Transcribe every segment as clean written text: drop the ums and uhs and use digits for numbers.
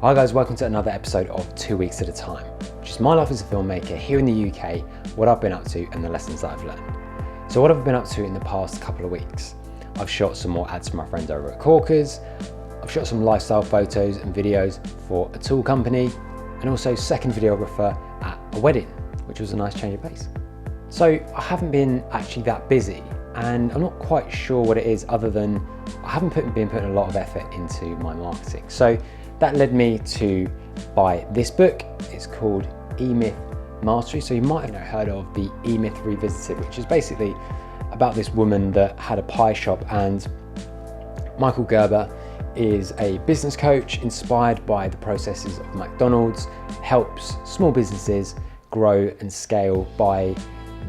Hi guys, welcome to another episode of 2 Weeks at a Time, which is my life as a filmmaker here in the UK, what I've been up to and the lessons that I've learned. So what I've been up to in the past couple of weeks, I've shot some more ads for my friends over at Corkers, I've shot some lifestyle photos and videos for a tool company, and also second videographer at a wedding, which was a nice change of pace. So I haven't been actually that busy, and I'm not quite sure what it is other than I haven't been putting a lot of effort into my marketing. So that led me to buy this book. It's called Emyth Mastery. So you might have heard of the Emyth Revisited, which is basically about this woman that had a pie shop, and Michael Gerber is a business coach inspired by the processes of McDonald's, helps small businesses grow and scale by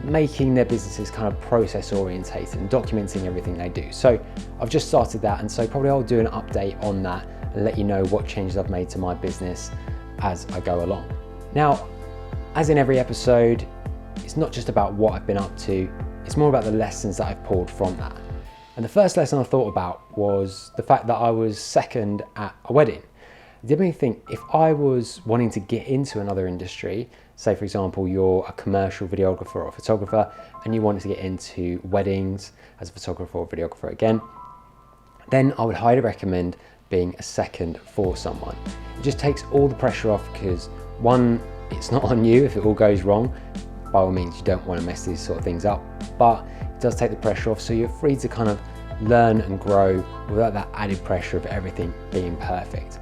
making their businesses kind of process orientated and documenting everything they do. So I've just started that, and so probably I'll do an update on that and let you know what changes I've made to my business as I go along. Now, as in every episode, it's not just about what I've been up to, it's more about the lessons that I've pulled from that. And the first lesson I thought about was the fact that I was second at a wedding. It did me think, if I was wanting to get into another industry, say for example you're a commercial videographer or photographer and you wanted to get into weddings as a photographer or videographer again, then I would highly recommend being a second for someone. It just takes all the pressure off, because one, it's not on you if it all goes wrong. By all means, you don't want to mess these sort of things up, but it does take the pressure off, so you're free to kind of learn and grow without that added pressure of everything being perfect.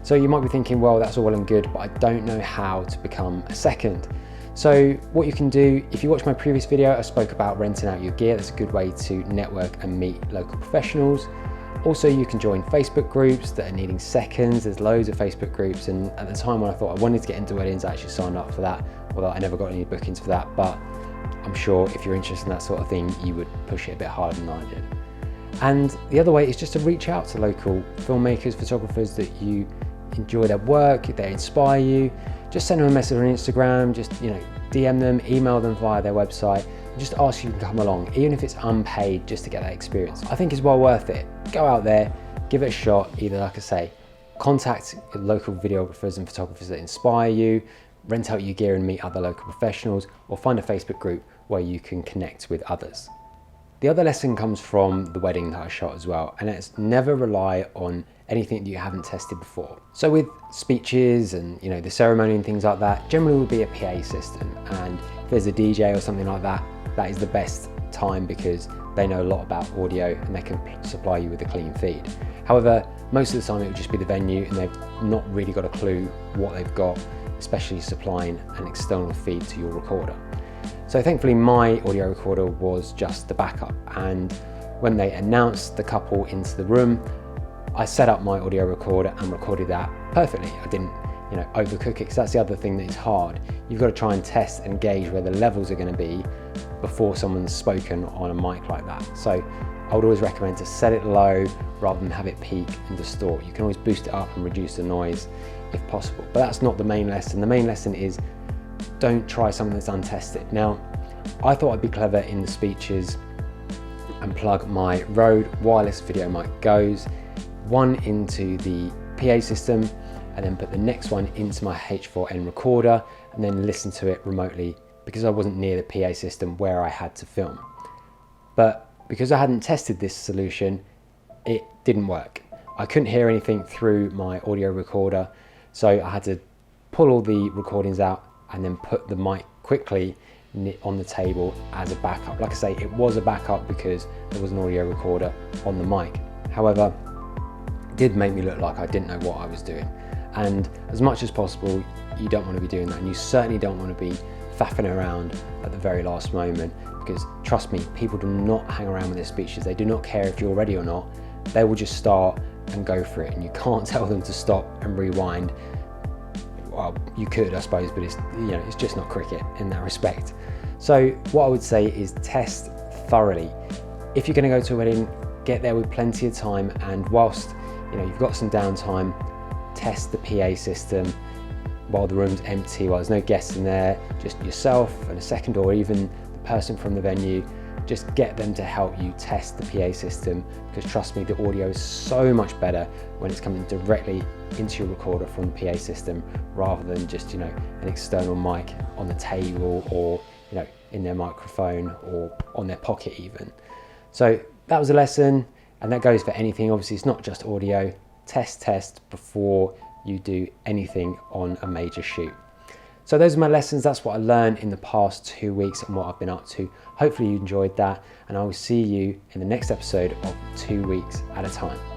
So you might be thinking, well, that's all well and good, but I don't know how to become a second. So what you can do, if you watch my previous video, I spoke about renting out your gear. That's a good way to network and meet local professionals. Also, you can join Facebook groups that are needing seconds. There's loads of Facebook groups, and at the time when I thought I wanted to get into weddings, I actually signed up for that, although I never got any bookings for that. But I'm sure if you're interested in that sort of thing, you would push it a bit harder than I did. And the other way is just to reach out to local filmmakers, photographers that you enjoy their work, they inspire you. Just send them a message on Instagram, just DM them, email them via their website, and just ask if you can come along, even if it's unpaid, just to get that experience. I think it's well worth it. Go out there, give it a shot. Either, like I say, contact local videographers and photographers that inspire you, rent out your gear and meet other local professionals, or find a Facebook group where you can connect with others. The other lesson comes from the wedding that I shot as well, and it's never rely on anything that you haven't tested before. So with speeches and the ceremony and things like that, generally will be a PA system, and if there's a DJ or something like that, that is the best time because they know a lot about audio and they can supply you with a clean feed. However, most of the time it would just be the venue and they've not really got a clue what they've got, especially supplying an external feed to your recorder. So thankfully my audio recorder was just the backup, and when they announced the couple into the room, I set up my audio recorder and recorded that perfectly. I didn't overcook it, because that's the other thing that is hard. You've got to try and test and gauge where the levels are going to be before someone's spoken on a mic like that. So I would always recommend to set it low rather than have it peak and distort. You can always boost it up and reduce the noise if possible, but that's not the main lesson. The main lesson is don't try something that's untested. Now, I thought I'd be clever in the speeches and plug my Rode wireless video mic goes, one into the PA system, and then put the next one into my H4n recorder, and then listen to it remotely because I wasn't near the PA system where I had to film. But because I hadn't tested this solution, it didn't work. I couldn't hear anything through my audio recorder, so I had to pull all the recordings out and then put the mic quickly on the table as a backup. Like I say, it was a backup because there was an audio recorder on the mic. However, it did make me look like I didn't know what I was doing. And as much as possible, you don't want to be doing that, and you certainly don't want to be faffing around at the very last moment, because trust me, people do not hang around with their speeches. They do not care if you're ready or not. They will just start and go for it, and you can't tell them to stop and rewind. Well, you could, I suppose, but it's just not cricket in that respect. So what I would say is test thoroughly. If you're going to go to a wedding, get there with plenty of time, and whilst you've got some downtime, test the PA system while the room's empty, while there's no guests in there, just yourself and a second, or even the person from the venue. just get them to help you test the PA system, because trust me, the audio is so much better when it's coming directly into your recorder from the PA system rather than just, you know, an external mic on the table or, you know, in their microphone or on their pocket even. So that was a lesson, and that goes for anything. Obviously, it's not just audio. Test before you do anything on a major shoot. So those are my lessons. That's what I learned in the past 2 weeks and what I've been up to. Hopefully you enjoyed that, and I will see you in the next episode of 2 Weeks at a Time.